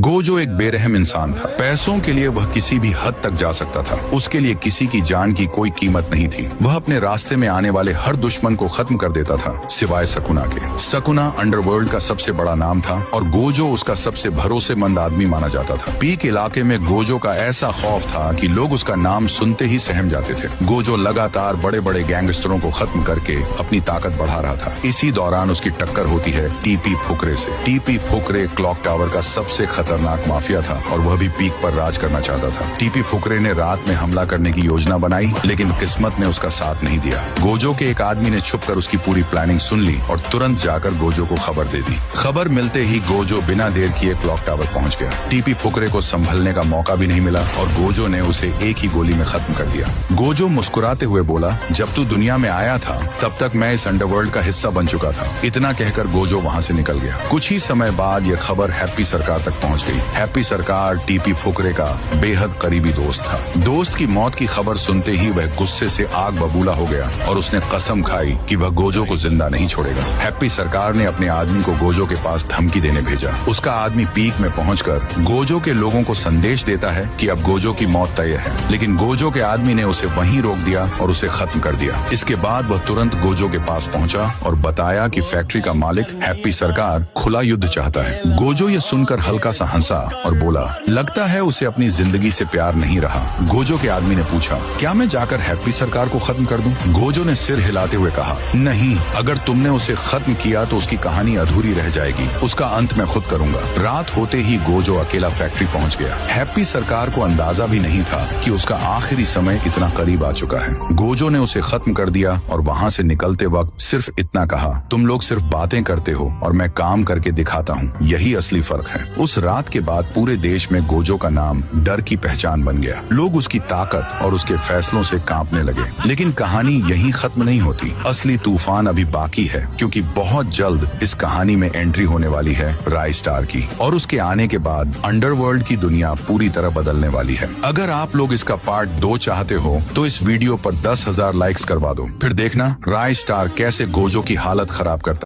Gojo एक बेरहम इंसान था। पैसों के लिए वह किसी भी हद तक जा सकता था। उसके लिए किसी की जान की कोई कीमत नहीं थी। वह अपने रास्ते में आने वाले हर दुश्मन को खत्म कर देता था, सिवाय सकुना के। सकुना अंडरवर्ल्ड का सबसे बड़ा नाम था और गोजो उसका सबसे भरोसेमंद आदमी माना जाता था। पीक इलाके में गोजो का ऐसा खौफ था कि लोग उसका नाम सुनते ही सहम जाते थे। गोजो लगातार बड़े बड़े गैंगस्टरों को खत्म करके अपनी ताकत बढ़ा रहा था। इसी दौरान उसकी टक्कर होती है टीपी फुकरे से। टीपी फुकरे क्लॉक टावर का सबसे खतरनाक माफिया था और वह भी पीक पर राज करना चाहता था। टीपी फुकरे ने रात में हमला करने की योजना बनाई, लेकिन किस्मत ने उसका साथ नहीं दिया। गोजो के एक आदमी ने छुपकर उसकी पूरी प्लानिंग सुन ली और तुरंत जाकर गोजो को खबर दे दी। खबर मिलते ही गोजो बिना देर किए क्लॉक टावर पहुंच गया। टीपी फुकरे को संभलने का मौका भी नहीं मिला और गोजो ने उसे एक ही गोली में खत्म कर दिया। गोजो मुस्कुराते हुए बोला, जब तू दुनिया में आया था तब तक मैं इस अंडरवर्ल्ड का हिस्सा बन चुका था। इतना कहकर गोजो वहाँ से निकल गया। कुछ ही समय बाद यह खबर हैप्पी सरकार तक पहुंच गई। हैप्पी सरकार टीपी फुकरे का बेहद करीबी दोस्त था। दोस्त की मौत की खबर सुनते ही वह गुस्से से आग बबूला हो गया और उसने कसम खाई कि वह गोजो को जिंदा नहीं छोड़ेगा। हैप्पी सरकार ने अपने आदमी को गोजो के पास धमकी देने भेजा। उसका आदमी पीक में पहुंचकर गोजो के लोगों को संदेश देता है कि अब गोजो की मौत तय है, लेकिन गोजो के आदमी ने उसे वहीं रोक दिया और उसे खत्म कर दिया। इसके बाद वह तुरंत गोजो के पास पहुंचा और बताया कि फैक्ट्री का मालिक हैप्पी सरकार खुला युद्ध चाहता है। गोजो ये सुनकर हल्का सा हंसा और बोला, लगता है उसे अपनी जिंदगी से प्यार नहीं रहा। गोजो के आदमी ने पूछा, क्या मैं जाकर हैप्पी सरकार को खत्म कर दूं? गोजो ने सिर हिलाते हुए कहा, नहीं, अगर तुमने उसे खत्म किया तो उसकी कहानी अधूरी रह जाएगी। उसका अंत मैं खुद करूंगा। रात होते ही गोजो अकेला फैक्ट्री पहुंच गया। हैप्पी सरकार को अंदाजा भी नहीं था कि उसका आखिरी समय इतना करीब आ चुका है। गोजो ने उसे खत्म कर दिया और वहाँ से निकलते वक्त सिर्फ इतना कहा, तुम लोग सिर्फ बातें करते हो और मैं काम करके दिखाता हूँ, यही असली फर्क है। उस रात के बाद पूरे देश में गोजो का नाम डर की पहचान बन गया। लोग उसकी ताकत और उसके फैसलों से कांपने लगे। लेकिन कहानी यहीं खत्म नहीं होती। असली तूफान अभी बाकी है, क्योंकि बहुत जल्द इस कहानी में एंट्री होने वाली है राइस्टार की, और उसके आने के बाद अंडरवर्ल्ड की दुनिया पूरी तरह बदलने वाली है। अगर आप लोग इसका पार्ट 2 चाहते हो तो इस वीडियो पर 10,000 लाइक्स करवा दो। फिर देखना राइस्टार कैसे गोजो की हालत खराब करता है।